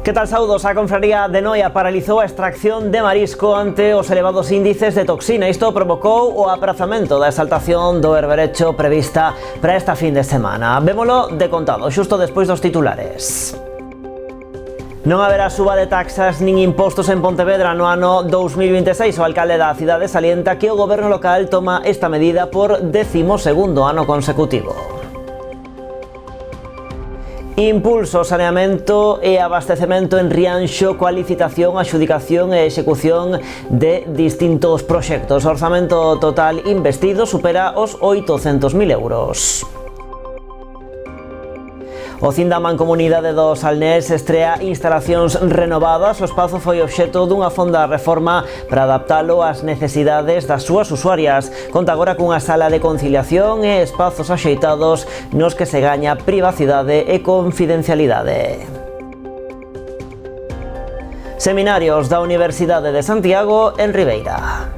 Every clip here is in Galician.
Que tal, saúdos? A Confraría de Noia paralizou a extracción de marisco ante os elevados índices de toxina. Isto provocou o aprazamento da exaltación do berberecho prevista para esta fin de semana. Vémolo de contado, xusto despois dos titulares. Non haberá suba de taxas nin impostos en Pontevedra no ano 2026. O alcalde da cidade salienta que o goberno local toma esta medida por 12º ano consecutivo. Impulso, saneamento e abastecemento en Rianxo coa licitación, adxudicación e execución de distintos proxectos. O orzamento total investido supera os 800.000 euros. O CIN da Mancomunidade do Salnés estrea instalacións renovadas. O espazo foi obxecto dunha fonda reforma para adaptalo ás necesidades das súas usuarias. Conta agora cunha sala de conciliación e espazos axeitados nos que se gaña privacidade e confidencialidade. Seminarios da Universidade de Santiago en Ribeira.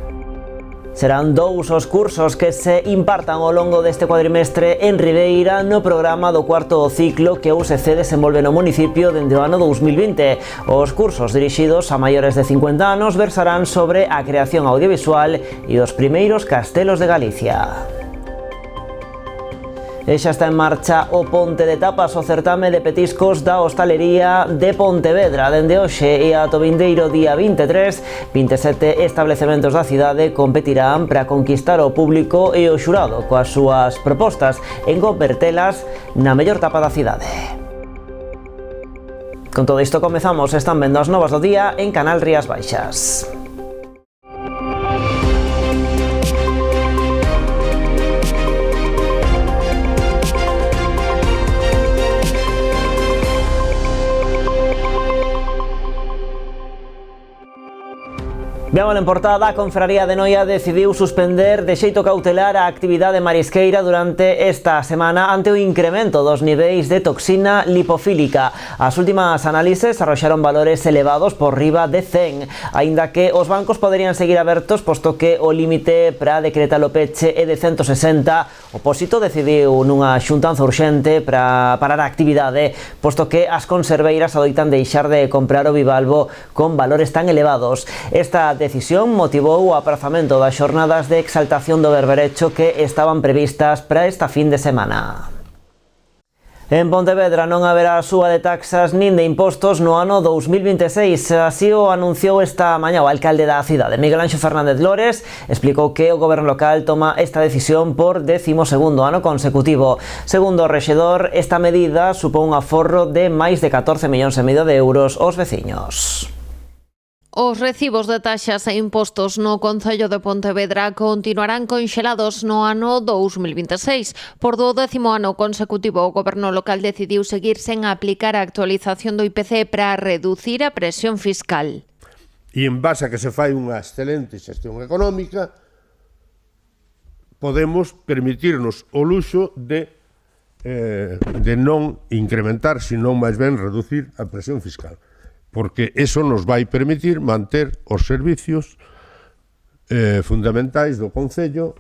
Serán 2 os cursos que se impartan ao longo deste cuadrimestre en Ribeira no programa do cuarto ciclo que a USC desenvolve no municipio dende o ano 2020. Os cursos dirixidos a maiores de 50 anos versarán sobre a creación audiovisual e os primeiros castelos de Galicia. E xa está en marcha o Ponte de Tapas, o certame de petiscos da hostalería de Pontevedra. Dende hoxe e ata o vindeiro día 23, 27 establecementos da cidade competirán para conquistar o público e o xurado coas súas propostas en convertelas na mellor tapa da cidade. Con todo isto comezamos, están vendo as novas do día en Canal Rías Baixas. Veámoslo en portada. A Confraría de Noia decidiu suspender de xeito cautelar a actividade marisqueira durante esta semana ante o incremento dos niveis de toxina lipofílica. As últimas análises arroxaron valores elevados por riba de 100, aínda que os bancos poderían seguir abertos, posto que o límite para decretar o peche é de 160. O Pósito decidiu nunha xuntanza urxente para parar a actividade, posto que as conserveiras adoitan deixar de comprar o bivalvo con valores tan elevados. Esta decisión motivou o aprazamento das xornadas de exaltación do berberecho que estaban previstas para esta fin de semana. En Pontevedra non haberá suba de taxas nin de impostos no ano 2026. Así o anunciou esta mañá o alcalde da cidade. Miguel Anxo Fernández Lores explicou que o goberno local toma esta decisión por 12º ano consecutivo. Segundo o rexedor, esta medida supón un aforro de máis de 14,5 millóns de euros aos veciños. Os recibos de taxas e impostos no Concello de Pontevedra continuarán conxelados no ano 2026. Por 12º ano consecutivo, o goberno local decidiu seguir sen aplicar a actualización do IPC para reducir a presión fiscal. E en base a que se fai unha excelente xestión económica, podemos permitirnos o luxo de non incrementar, senón máis ben reducir a presión fiscal. Porque eso nos vai permitir manter os servicios fundamentais do Concello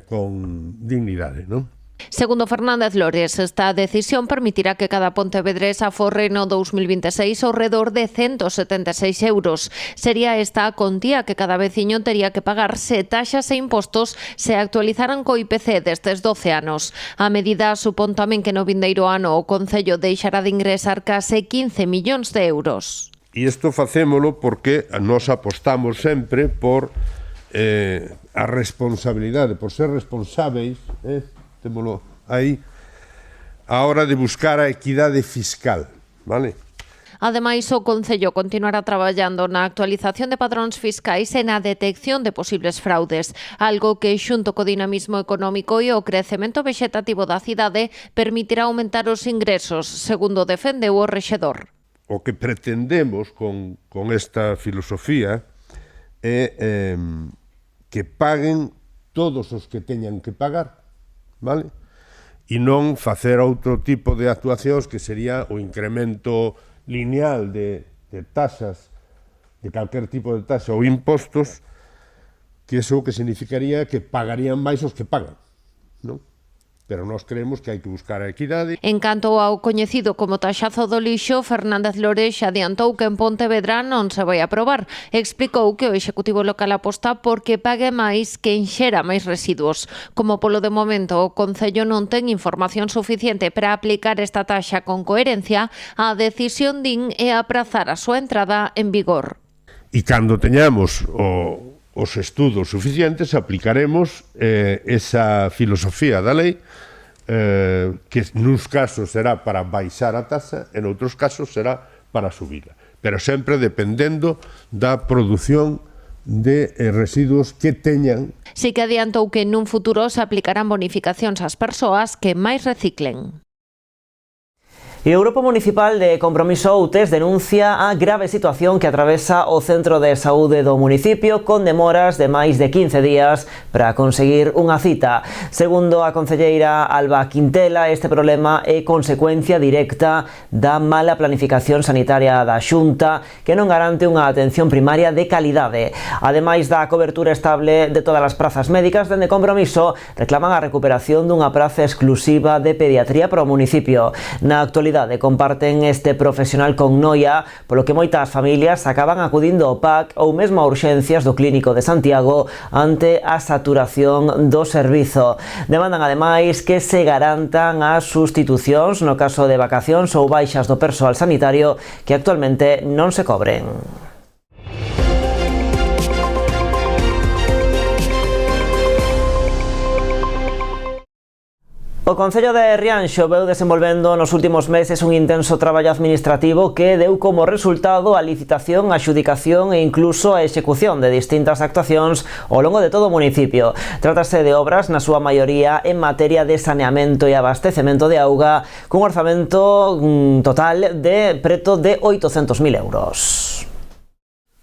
con dignidade, non? Segundo Fernández Lores, esta decisión permitirá que cada pontevedrés aforre no 2026 ao redor de 176 euros. Sería esta a contía que cada veciño tería que pagar se taxas e impostos se actualizaran co IPC destes 12 anos. A medida supón tamén que no vindeiro ano o Concello deixará de ingresar case 15 millóns de euros. E isto facémolo porque nos apostamos sempre por a responsabilidade, por ser responsáveis, témolo aí, a hora de buscar a equidade fiscal, vale? Ademais, o Concello continuará traballando na actualización de padróns fiscais e na detección de posibles fraudes, algo que, xunto co dinamismo económico e o crecemento vexetativo da cidade, permitirá aumentar os ingresos, segundo defendeu o rexedor. O que pretendemos con esta filosofía é que paguen todos os que teñan que pagar, vale? E non facer outro tipo de actuacións que sería o incremento lineal de taxas, de calquer tipo de taxa ou impostos, que iso que significaría que pagarían máis os que pagan, non? pero nós creemos que hai que buscar a equidade. En canto ao coñecido como taxazo do lixo, Fernández Lores adiantou que en Pontevedra non se vai aprobar. Explicou que o Executivo local aposta porque pague máis que enxera máis residuos. Como polo de momento o Concello non ten información suficiente para aplicar esta taxa con coherencia, a decisión din é aprazar a súa entrada en vigor. E cando teñamos os estudos suficientes, aplicaremos esa filosofía da lei, que nuns casos será para baixar a taxa, en outros casos será para subirla, pero sempre dependendo da produción de residuos que teñan. Si que adiantou que nun futuro se aplicarán bonificacións ás persoas que máis reciclen. E o Grupo Municipal de Compromiso Outes denuncia a grave situación que atravesa o Centro de Saúde do municipio con demoras de máis de 15 días para conseguir unha cita. Segundo a concelleira Alba Quintela, este problema é consecuencia directa da mala planificación sanitaria da Xunta, que non garante unha atención primaria de calidade. Ademais da cobertura estable de todas as prazas médicas, dende Compromiso reclaman a recuperación dunha praza exclusiva de pediatría para o municipio. Na actualidade comparten este profesional con noia, polo que moitas familias acaban acudindo ao PAC ou mesmo a urxencias do Clínico de Santiago ante a saturación do servizo. Demandan ademais que se garantan as sustitucións no caso de vacacións ou baixas do persoal sanitario que actualmente non se cobren. O Concello de Rianxo veu desenvolvendo nos últimos meses un intenso traballo administrativo que deu como resultado a licitación, a adxudicación e incluso a execución de distintas actuacións ao longo de todo o municipio. Trátase de obras, na súa maioría, en materia de saneamento e abastecemento de auga, cun orzamento total de preto de 800.000 euros.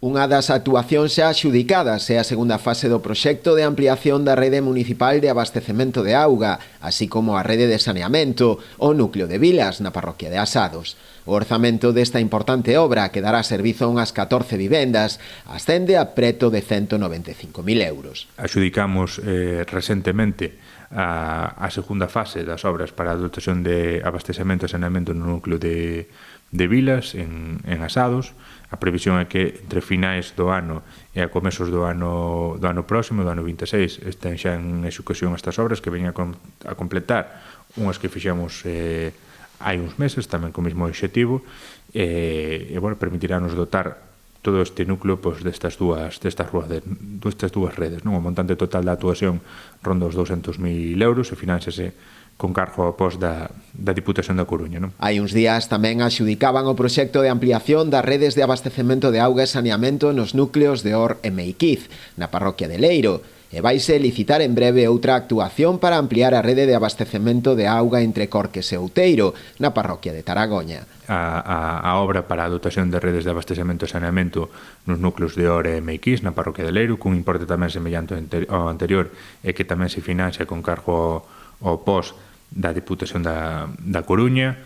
Unha das actuacións xa adxudicadas é a segunda fase do proxecto de ampliación da rede municipal de abastecemento de auga, así como a rede de saneamento, o núcleo de Vilas, na parroquia de Asados. O orzamento desta importante obra, que dará servizo a unhas 14 vivendas, ascende a preto de 195.000 euros. Adxudicamos recentemente a segunda fase das obras para a dotación de abastecemento e saneamento no núcleo de Vilas, en Asados. A previsión é que entre finais do ano e a comezos do ano próximo, do ano 26, estén xa en execución estas obras que veñen a completar unhas que fixemos hai uns meses, tamén co mesmo obxectivo, e permitirános dotar todo este núcleo destas dúas redes. O montante total da actuación ronda os 200.000 euros e finánsese con cargo ao pos da Diputación da Coruña. Hai uns días tamén adxudicaban o proxecto de ampliación das redes de abastecemento de auga e saneamento nos núcleos de Or e Meiquiz, na parroquia de Leiro, e vaise licitar en breve outra actuación para ampliar a rede de abastecemento de auga entre Corques e Outeiro, na parroquia de Taragoña. A obra para a dotación de redes de abastecemento e saneamento nos núcleos de Or e Meiquiz, na parroquia de Leiro, cun importe tamén semellante ao anterior e que tamén se financia con cargo ao pos da Diputación da Coruña,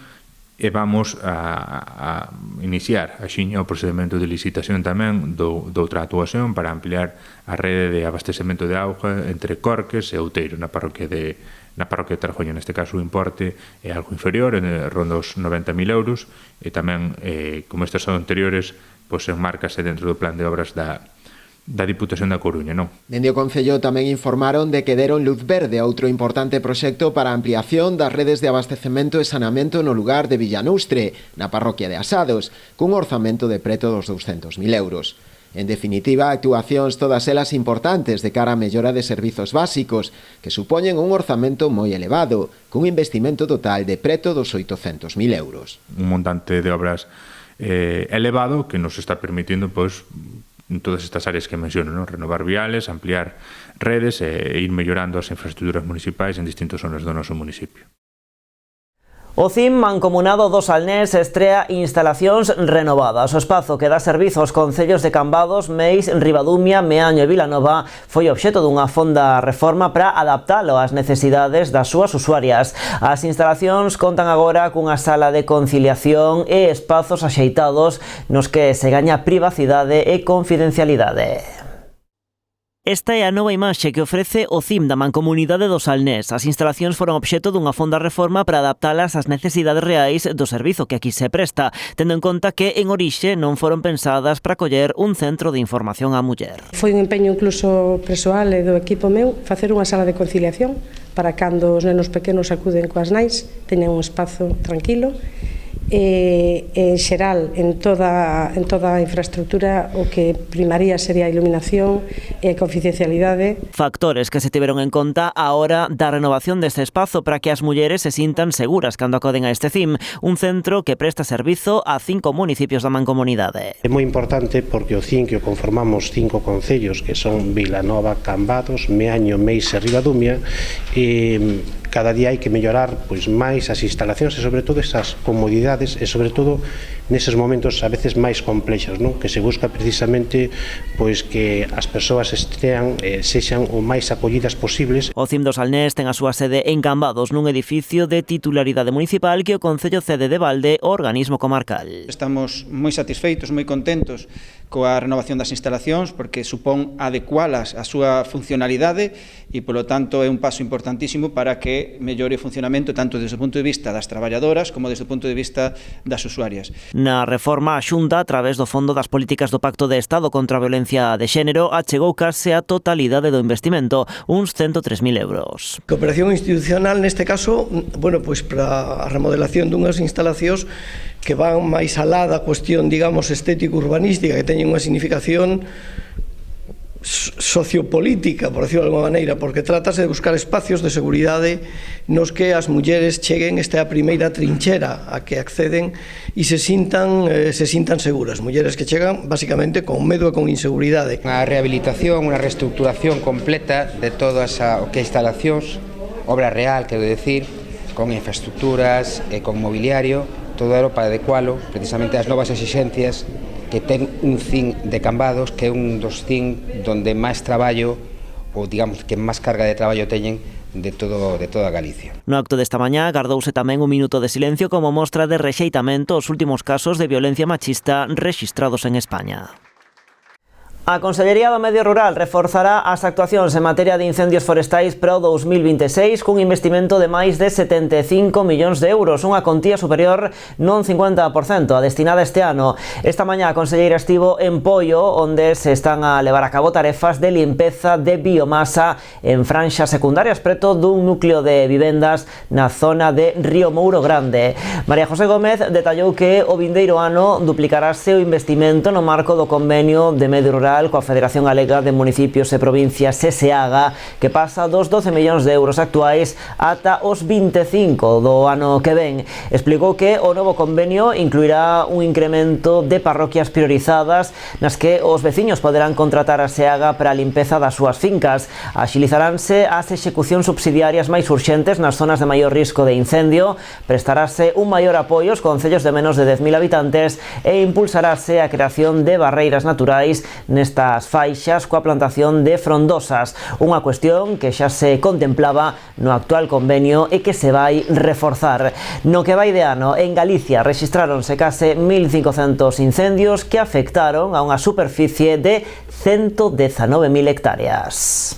e vamos a iniciar axiña o procedimento de licitación tamén doutra actuación para ampliar a rede de abastecemento de auga entre Corques e Outeiro, na parroquia de Taragoña. Neste caso o importe é algo inferior, ronda os 90.000 euros, e tamén, como estas son anteriores, enmárcase dentro do plan de obras da Diputación da Coruña, non? Dende o Concello tamén informaron de que deron luz verde a outro importante proxecto para a ampliación das redes de abastecemento e saneamento no lugar de Villanustre, na parroquia de Asados, cun orzamento de preto dos 200.000 euros. En definitiva, actuacións todas elas importantes de cara á mellora de servizos básicos, que supoñen un orzamento moi elevado, cun investimento total de preto dos 800.000 euros. Un montante de obras elevado que nos está permitindo, en todas estas áreas que menciono, renovar viales, ampliar redes e ir mellorando as infraestructuras municipais en distintas zonas do noso municipio. O CIM mancomunado do Salnés estrea instalacións renovadas. O espazo que dá servizo aos concellos de Cambados, Meis, Ribadumia, Meaño e Vilanova foi obxecto dunha fonda reforma para adaptalo ás necesidades das súas usuarias. As instalacións contan agora cunha sala de conciliación e espazos axeitados nos que se gaña privacidade e confidencialidade. Esta é a nova imaxe que ofrece o CIM da Mancomunidade do Salnés. As instalacións foron obxecto dunha fonda reforma para adaptalas ás necesidades reais do servizo que aquí se presta, tendo en conta que en orixe non foron pensadas para coller un centro de información á muller. Foi un empeño incluso persoal e do equipo meu facer unha sala de conciliación para cando os nenos pequenos acuden coas nais teñan un espazo tranquilo. En xeral, en toda a infraestructura o que primaría sería a iluminación e a confidencialidade. Factores que se tiveron en conta a hora da renovación deste espazo para que as mulleres se sintan seguras cando acoden a este CIM, un centro que presta servizo a 5 municipios da Mancomunidade. É moi importante porque o CIM que o conformamos 5 concellos que son Vilanova, Cambados, Meaño, Meis e Ribadumia, e cada día hai que mellorar pois máis as instalacións e sobre todo esas comodidades e sobre todo neses momentos a veces máis complexos, non? Que se busca precisamente pois que as persoas sexan o máis acollidas posibles. O CIM do Salnés ten a súa sede en Cambados, nun edificio de titularidade municipal que o Concello cede de balde ao organismo comarcal. Estamos moi satisfeitos, moi contentos coa renovación das instalacións porque supón adecualas a súa funcionalidade e, polo tanto, é un paso importantísimo para que mellore o funcionamento tanto desde o punto de vista das traballadoras como desde o punto de vista das usuarias. Na reforma, a Xunta, a través do Fondo das Políticas do Pacto de Estado contra a Violencia de Xénero, achegou case a totalidade do investimento, uns 103.000 euros. Cooperación institucional, neste caso, bueno, pois para a remodelación dunhas instalacións que van máis alá da cuestión, digamos, estético-urbanística, que teñen unha significación sociopolítica, por decirlo de alguma maneira, porque trátase de buscar espacios de seguridade nos que as mulleres cheguen esta primeira trinchera a que acceden e se sintan seguras. Mulleres que chegan, basicamente, con medo e con inseguridade. Unha rehabilitación, unha reestructuración completa de todas o que instalacións, obra real, quero decir, con infraestructuras e con mobiliario, todo para adecualo precisamente ás novas exigencias que ten un CIM de Cambados, que é un dos CIM donde máis traballo, ou digamos que máis carga de traballo teñen de toda Galicia. No acto desta mañá gardouse tamén un minuto de silencio como mostra de rexeitamento aos últimos casos de violencia machista rexistrados en España. A Consellería do Medio Rural reforzará as actuacións en materia de incendios forestais para o 2026 cun investimento de máis de 75 millóns de euros, unha contía superior non 50% a destinada este ano. Esta mañá a conselleira estivo en Poio, onde se están a levar a cabo tarefas de limpeza de biomasa en franxas secundarias preto dun núcleo de vivendas na zona de Río Mouro Grande. María José Gómez detallou que o vindeiro ano duplicarase o investimento no marco do convenio de Medio Rural coa Federación Galega de Municipios e Provincias SEAGA, que pasa dos 12 millóns de euros actuais ata os 25 do ano que ven. Explicou que o novo convenio incluirá un incremento de parroquias priorizadas nas que os veciños poderán contratar a SEAGA para a limpeza das súas fincas. Axilizaranse as execucións subsidiarias máis urxentes nas zonas de maior risco de incendio, prestarase un maior apoio aos concellos de menos de 10.000 habitantes e impulsarase a creación de barreiras naturais nestas faixas coa plantación de frondosas, unha cuestión que xa se contemplaba no actual convenio e que se vai reforzar. No que vai de ano, en Galicia rexistráronse case 1.500 incendios que afectaron a unha superficie de 119.000 hectáreas.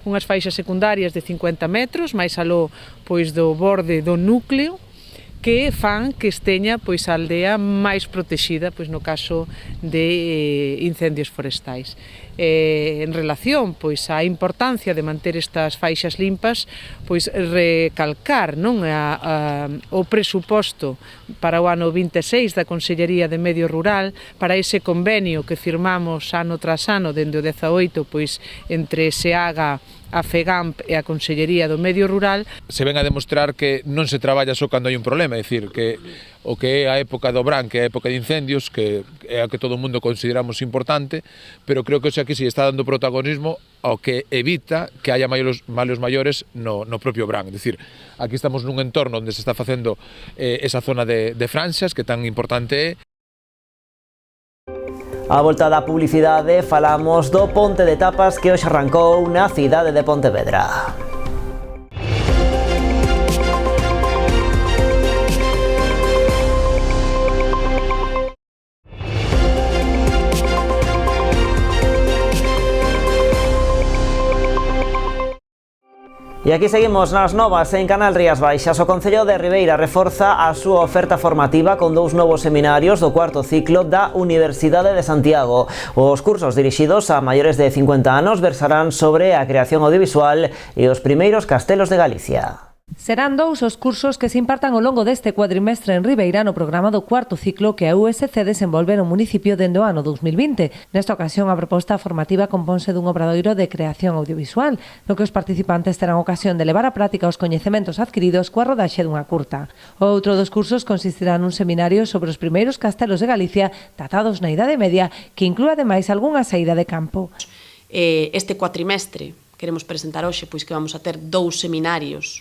Unhas faixas secundarias de 50 metros, máis aló pois do borde do núcleo, que fan que esteña pois a aldea máis protexida pois no caso de incendios forestais. En relación pois á importancia de manter estas faixas limpas, pois recalcar non o presuposto para o ano 26 da Consellería de Medio Rural para ese convenio que firmamos ano tras ano dende o 18 pois entre SEAGA, a FEGAMP e a Consellería do Medio Rural. Se ven a demostrar que non se traballa só cando hai un problema, é dicir, que o que é a época do verán, que é a época de incendios, que é a que todo o mundo consideramos importante, pero creo que aquí sí está dando protagonismo ao que evita que haya males maiores no propio verán. É dicir, aquí estamos nun entorno onde se está facendo esa zona de franxas que tan importante é. A volta da publicidade falamos do Ponte de Tapas que hoxe arrancou na cidade de Pontevedra. E aquí seguimos nas novas en Canal Rías Baixas. O Concello de Ribeira reforza a súa oferta formativa con 2 novos seminarios do cuarto ciclo da Universidade de Santiago. Os cursos dirixidos a maiores de 50 anos versarán sobre a creación audiovisual e os primeiros castelos de Galicia. Serán 2 os cursos que se impartan ao longo deste cuadrimestre en Ribeira no programa do cuarto ciclo que a USC desenvolve no municipio dende o ano 2020. Nesta ocasión, a proposta formativa componse dun obradoiro de creación audiovisual, no que os participantes terán ocasión de levar á práctica os coñecementos adquiridos coa rodaxe dunha curta. O outro dos cursos consistirá nun seminario sobre os primeiros castelos de Galicia datados na Idade Media, que inclúe ademais algunha saída de campo. Este cuatrimestre queremos presentar hoxe pois que vamos a ter 2 seminarios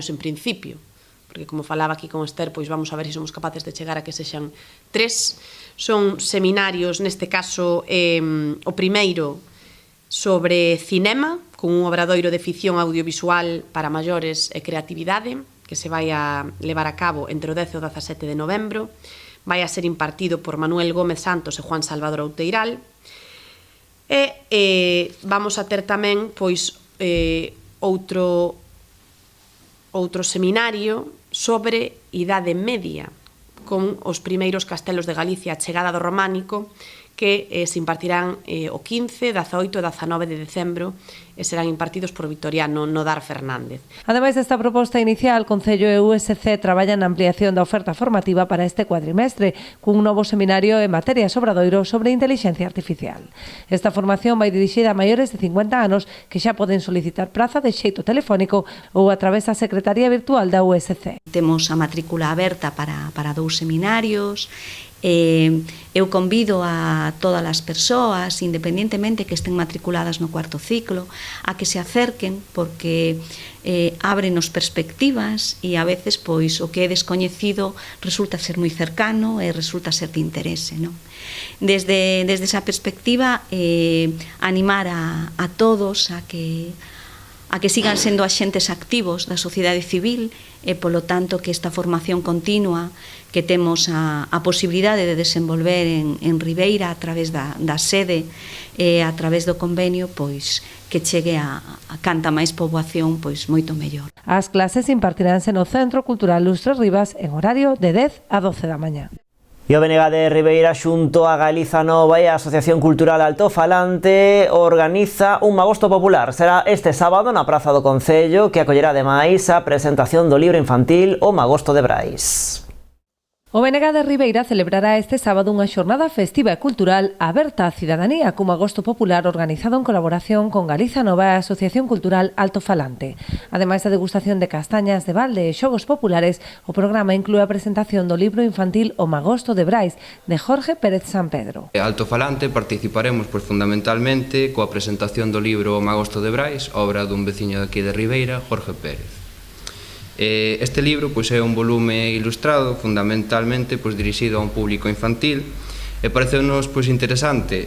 en principio, porque como falaba aquí con Esther, pois vamos a ver se somos capaces de chegar a que sexan 3. Son seminarios, neste caso, o primeiro sobre cinema, con un obradoiro de ficción audiovisual para maiores e creatividade, que se vai a levar a cabo entre o 10 e o 17 de novembro. Vai a ser impartido por Manuel Gómez Santos e Juan Salvador Outeiral. E vamos a ter tamén, pois, outro seminario sobre Idade Media, con os primeiros castelos de Galicia, a chegada do románico, que se impartirán o 15, 18 e 19 de decembro e serán impartidos por Victoriano Nodar Fernández. Ademais desta proposta inicial, Concello e USC traballan na ampliación da oferta formativa para este cuadrimestre, cun novo seminario en materia obradoiro sobre inteligencia artificial. Esta formación vai dirixida a maiores de 50 anos que xa poden solicitar praza de xeito telefónico ou a través da Secretaría Virtual da USC. Temos a matrícula aberta para 2 seminarios. Eu convido a todas as persoas, independentemente que estén matriculadas no cuarto ciclo, a que se acerquen porque ábrenos perspectivas e a veces pois o que é descoñecido resulta ser moi cercano e resulta ser de interese, non? Desde esa perspectiva, animar a todos a que sigan sendo axentes activos da sociedade civil e, polo tanto, que esta formación continua que temos a posibilidade de desenvolver en Ribeira a través da sede e a través do convenio, pois que chegue a canta máis poboación, pois moito mellor. As clases impartiránse no Centro Cultural Lustres Rivas en horario de 10 a 12 da mañá. E o BNG de Ribeira xunto a Galiza Nova e a Asociación Cultural Altofalante organiza un magosto popular. Será este sábado na Praza do Concello, que acollerá ademais a presentación do libro infantil O Magosto de Brais. O BNG de Ribeira celebrará este sábado unha xornada festiva e cultural aberta á cidadanía como agosto popular organizado en colaboración con Galiza Nova e a Asociación Cultural Altofalante. Ademais da degustación de castañas de balde e xogos populares, o programa inclúe a presentación do libro infantil O Magosto de Brais, de Jorge Pérez Sampedro. Altofalante participaremos fundamentalmente coa presentación do libro O Magosto de Brais, obra dun veciño aquí de Ribeira, Jorge Pérez. Este libro é un volume ilustrado fundamentalmente dirixido a un público infantil e pareceu-nos interesante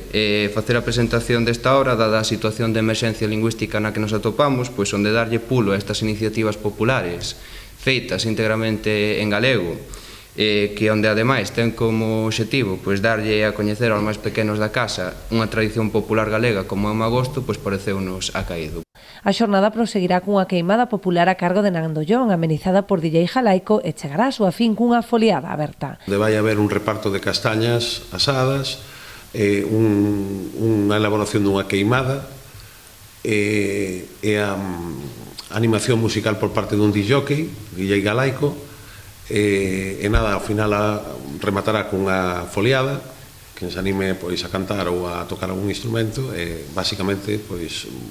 facer a presentación desta obra dada a situación de emerxencia lingüística na que nos atopamos, onde darlle pulo a estas iniciativas populares feitas íntegramente en galego, que onde ademais ten como obxectivo darlle a coñecer aos máis pequenos da casa unha tradición popular galega como é o magosto, pareceu-nos acaído. A xornada proseguirá cunha queimada popular a cargo de Nandollón, amenizada por DJ Jalaico, e chegará a súa fin cunha foliada aberta. Vai haber un reparto de castañas asadas, unha elaboración dunha queimada e a animación musical por parte dun DJ Galaico e nada, ao final rematará cunha foliada que se anime a cantar ou a tocar algún instrumento e basicamente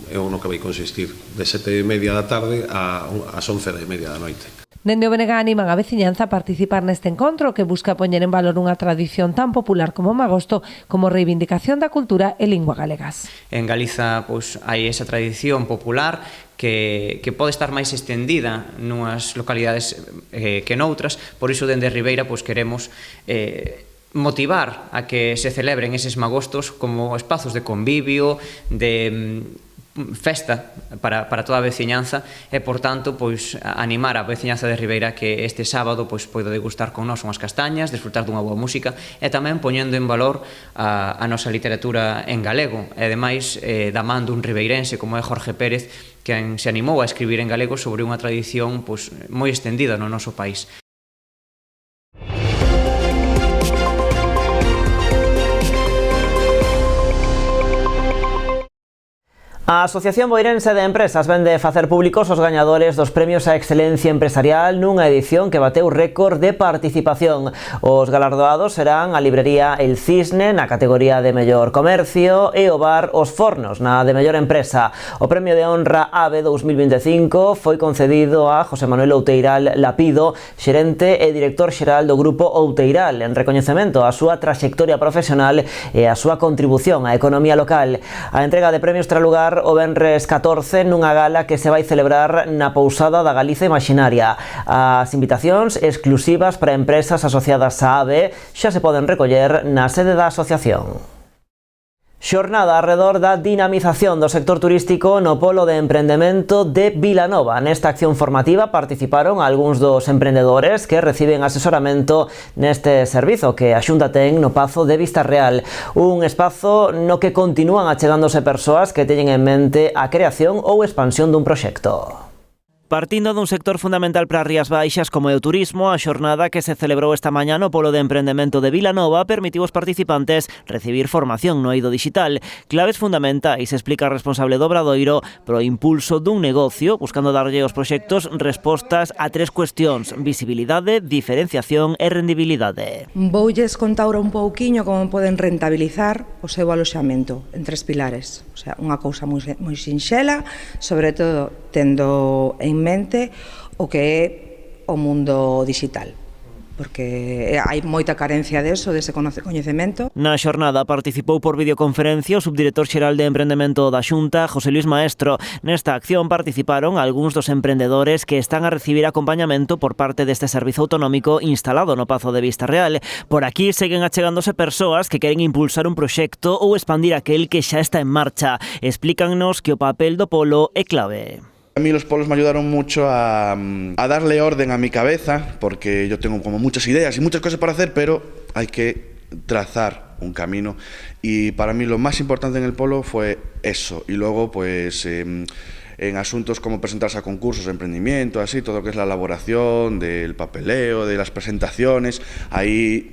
é no que vai consistir de 7:30 da tarde ás 11:30 da noite. Dende o BNG animan a veciñanza a participar neste encontro que busca poñer en valor unha tradición tan popular como o magosto como reivindicación da cultura e lingua galegas. En Galiza hai esa tradición popular que pode estar máis extendida nunhas localidades que noutras, por iso dende Ribeira queremos motivar a que se celebren eses magostos como espazos de convivio, de festa para toda a veciñanza e, por tanto, pois animar a veciñanza de Ribeira que este sábado pois poida degustar con nós unhas castañas, desfrutar dunha boa música e tamén poñendo en valor a nosa literatura en galego e, ademais, da man dun ribeirense como é Jorge Pérez, quen se animou a escribir en galego sobre unha tradición pois moi estendida no noso país. A Asociación Boirense de Empresas vende facer públicos os gañadores dos premios á excelencia empresarial nunha edición que bateu récord de participación. Os galardoados serán a librería El Cisne na categoría de mellor comercio e o bar Os Fornos na de mellor empresa. O premio de honra AVE 2025 foi concedido a José Manuel Outeiral Lapido, xerente e director xeral do Grupo Outeiral, en recoñecemento á súa traxectoria profesional e á súa contribución á economía local. A entrega de premios terá lugar o venres 14 nunha gala que se vai celebrar na Pousada da Galiza Imaxinaria. As invitacións exclusivas para empresas asociadas á AVE xa se poden recoller na sede da asociación. Xornada arredor da dinamización do sector turístico no polo de emprendemento de Vilanova. Nesta acción formativa participaron algúns dos emprendedores que reciben asesoramento neste servizo que a Xunta ten no Pazo de Vistarreal. Un espazo no que continúan achegándose persoas que teñen en mente a creación ou expansión dun proxecto. Partindo dun sector fundamental para as Rías Baixas como é o turismo, a xornada que se celebrou esta mañá no Polo de Emprendemento de Vilanova permitiu aos participantes recibir formación no eido digital. Claves fundamentais, explica a responsable do Obradoiro, pro impulso dun negocio, buscando darlle aos proxectos respostas a tres cuestións: visibilidade, diferenciación e rendibilidade. Voulles contar un pouquiño como poden rentabilizar o seu aloxamento en tres pilares. O sea, unha cousa moi sinxela, sobre todo tendo en mente o que é o mundo digital, porque hai moita carencia dese coñecemento. Na xornada participou por videoconferencia o subdirector xeral de Emprendemento da Xunta, José Luis Maestro. Nesta acción participaron algúns dos emprendedores que están a recibir acompañamento por parte deste servizo autonómico instalado no Pazo de Vistarreal. Por aquí seguen achegándose persoas que queren impulsar un proxecto ou expandir aquel que xa está en marcha. Explícannos que o papel do polo é clave. A mí los polos me ayudaron mucho a darle orden a mi cabeza, porque yo tengo como muchas ideas y muchas cosas para hacer, pero hay que trazar un camino. Y para mí lo más importante en el polo fue eso. Y luego, pues, en asuntos como presentarse a concursos de emprendimiento, así, todo lo que es la elaboración, del papeleo, de las presentaciones, ahí...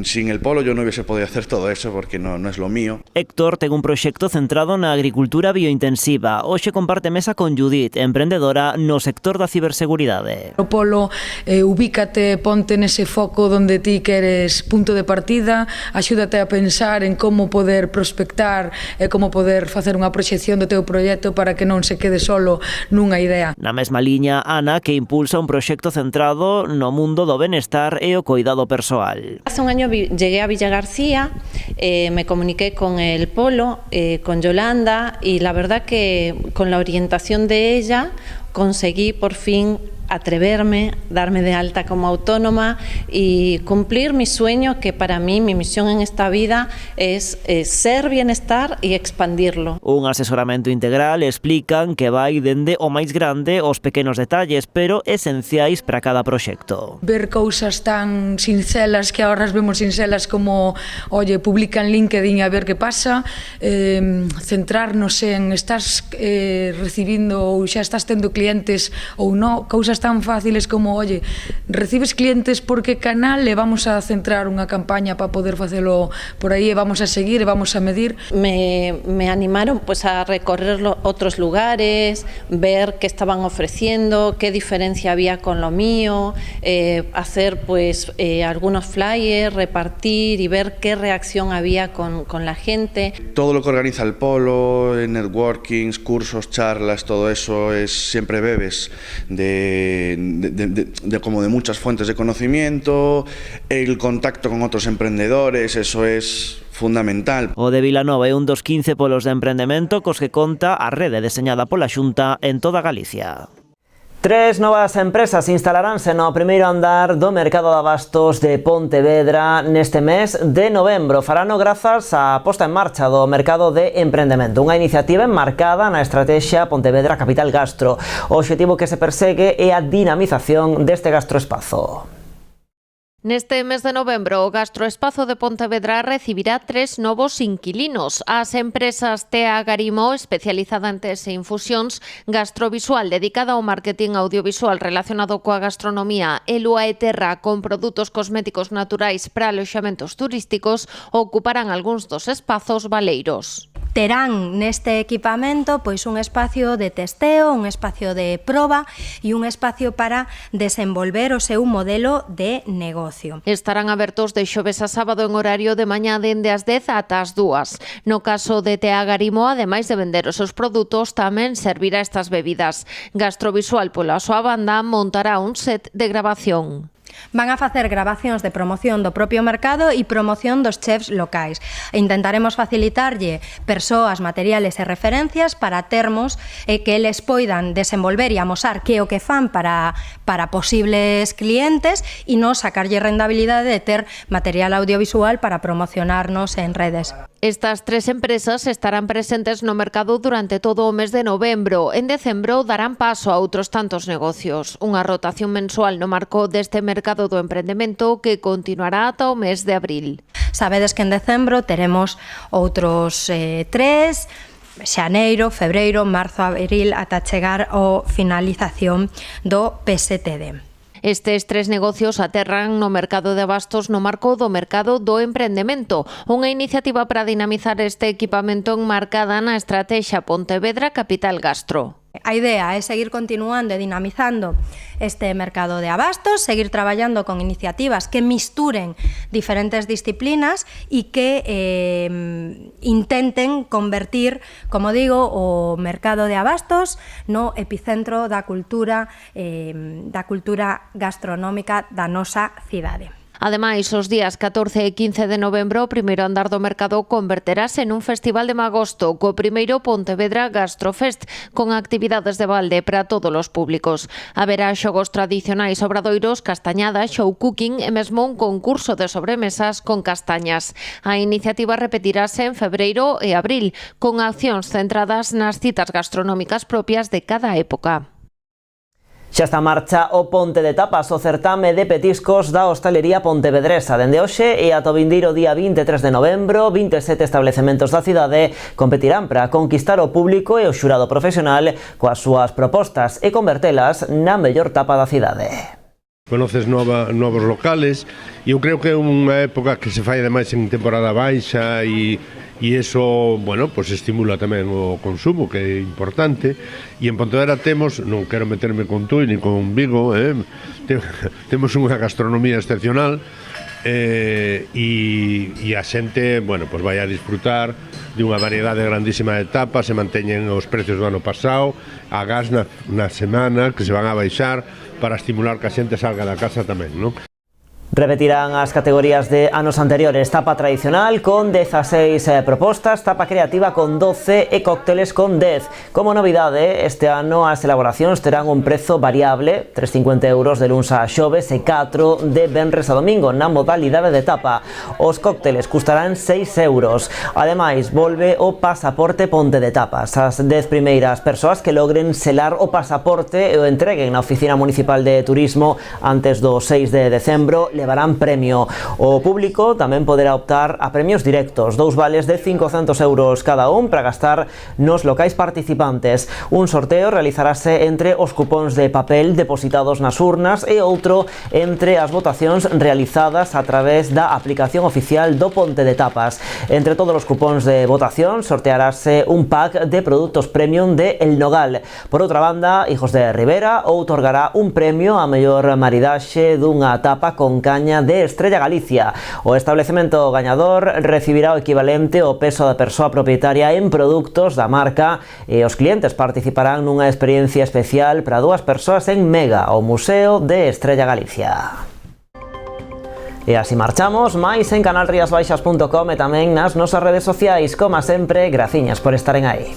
Sin el polo yo no hubiese podido hacer todo eso porque no es lo mío. Héctor ten un proxecto centrado na agricultura biointensiva. Hoxe comparte mesa con Judith, emprendedora no sector da ciberseguridade. O polo ubícate, ponte nese foco onde ti queres punto de partida, axúdate a pensar en como poder prospectar e como poder facer unha proxección do teu proxecto para que non se quede solo nunha idea. Na mesma liña, Ana, que impulsa un proxecto centrado no mundo do benestar e o cuidado persoal. Hace un año llegué a Villa García, me comuniqué con el Polo, con Yolanda, y la verdad que con la orientación de ella conseguí por fin atreverme, darme de alta como autónoma y cumplir mi sueño, que para mí, mi misión en esta vida es ser bienestar y expandirlo. Un asesoramento integral, explican, que vai dende o máis grande aos pequenos detalles, pero esenciais para cada proxecto. Ver cousas tan sincelas, que ahora as vemos sincelas como, oye, publica en LinkedIn a ver que pasa, centrarnos en estás recibindo ou xa estás tendo clientes ou non, cousas tan fáciles como, oye, recibes clientes por que canal, e vamos a centrar unha campaña para poder facelo por aí, e vamos a seguir, e vamos a medir. Me animaron pues a recorrer otros lugares, ver qué estaban ofreciendo, qué diferencia había con lo mío, hacer pues algunos flyers, repartir y ver qué reacción había con la gente. Todo lo que organiza el polo, networkings, cursos, charlas, todo eso es siempre bebes como de muchas fuentes de conocimiento, el contacto con otros emprendedores, eso es fundamental. O de Vilanova é un dos 15 polos de emprendemento cos que conta a rede deseñada pola Xunta en toda Galicia. Tres novas empresas instalaránse no primeiro andar do mercado de abastos de Pontevedra neste mes de novembro. Farano grazas á posta en marcha do mercado de emprendemento, unha iniciativa enmarcada na estrategia Pontevedra Capital Gastro. O obxectivo que se persegue é a dinamización deste gastroespazo. Neste mes de novembro, o Gastroespazo de Pontevedra recibirá 3 novos inquilinos. As empresas Tea Garimo, especializada en tes e infusións, Gastrovisual, dedicada ao marketing audiovisual relacionado coa gastronomía, e Lua e Terra, con produtos cosméticos naturais para aloxamentos turísticos, ocuparán algúns dos espazos baleiros. Terán neste equipamento pois un espacio de testeo, un espacio de proba e un espacio para desenvolver o seu modelo de negocio. Estarán abertos de xoves a sábado en horario de mañá dende as 10 ata as 2. No caso de Tea Garimo, ademais de vender os seus produtos, tamén servirá estas bebidas. Gastrovisual, pola súa banda, montará un set de grabación. Van a facer grabacións de promoción do propio mercado e promoción dos chefs locais. Intentaremos facilitarlle persoas, materiales e referencias para termos que eles poidan desenvolver e amosar que o que fan para posibles clientes e non sacarlle rendabilidade de ter material audiovisual para promocionarnos en redes. Estas 3 empresas estarán presentes no mercado durante todo o mes de novembro. En decembro darán paso a outros tantos negocios. Unha rotación mensual no marco deste mercado do emprendemento que continuará ata o mes de abril. Sabedes que en decembro teremos outros 3, xaneiro, febreiro, marzo, abril, ata chegar ao finalización do PSTD. Estes 3 negocios aterran no mercado de abastos no marco do mercado do emprendemento, unha iniciativa para dinamizar este equipamento enmarcada na estrategia Pontevedra Capital Gastro. A idea é seguir continuando e dinamizando este mercado de abastos, seguir traballando con iniciativas que misturen diferentes disciplinas e que intenten convertir, como digo, o mercado de abastos no epicentro da cultura gastronómica da nosa cidade. Ademais, os días 14 e 15 de novembro, o primeiro andar do mercado converterase nun festival de magosto, co primeiro Pontevedra Gastrofest, con actividades de balde para todos os públicos. Haberá xogos tradicionais, obradoiros, castañadas, show cooking e mesmo un concurso de sobremesas con castañas. A iniciativa repetirase en febreiro e abril, con accións centradas nas citas gastronómicas propias de cada época. Xa está en marcha o Ponte de Tapas, o certame de petiscos da hostalería pontevedresa. Dende hoxe e ata o vindeiro día 23 de novembro, 27 establecementos da cidade competirán para conquistar o público e o xurado profesional coas súas propostas e convertelas na mellor tapa da cidade. Conoces novos locales e eu creo que é unha época que se fai ademais en temporada baixa e iso, bueno, pues estimula tamén o consumo, que é importante. E en Pontevedra temos, non quero meterme con Tui ni con Vigo, temos unha gastronomía excepcional e a xente, bueno, pues vai a disfrutar de unha variedade grandísima de tapas, se manteñen os precios do ano pasado, agás na semana que se van a baixar para estimular que a xente salga da casa tamén, non? Repetirán as categorías de anos anteriores, tapa tradicional con 16 propostas, tapa creativa con 12 e cócteles con 10. Como novidade, este ano as elaboracións terán un prezo variable, 3,50 euros de luns a xoves e 4 de venres a domingo na modalidade de tapa. Os cócteles custarán 6 euros. Ademais, volve o pasaporte Ponte de Tapas. As 10 primeiras persoas que logren selar o pasaporte e o entreguen na Oficina Municipal de Turismo antes do 6 de decembro levarán premio. O público tamén poderá optar a premios directos, 2 vales de 500 euros cada un para gastar nos locais participantes. Un sorteo realizarase entre os cupóns de papel depositados nas urnas e outro entre as votacións realizadas a través da aplicación oficial do Ponte de Tapas. Entre todos os cupóns de votación sortearase un pack de produtos premium de El Nogal. Por outra banda, Hijos de Rivera outorgará un premio a mellor maridaxe dunha tapa con caña de Estrella Galicia. O establecemento gañador recibirá o equivalente ao peso da persoa propietaria en produtos da marca e os clientes participarán nunha experiencia especial para 2 persoas en Mega, o Museo de Estrella Galicia. E así marchamos, máis en canalriasbaixas.com e tamén nas nosas redes sociais. Como sempre, graciñas por estaren aí.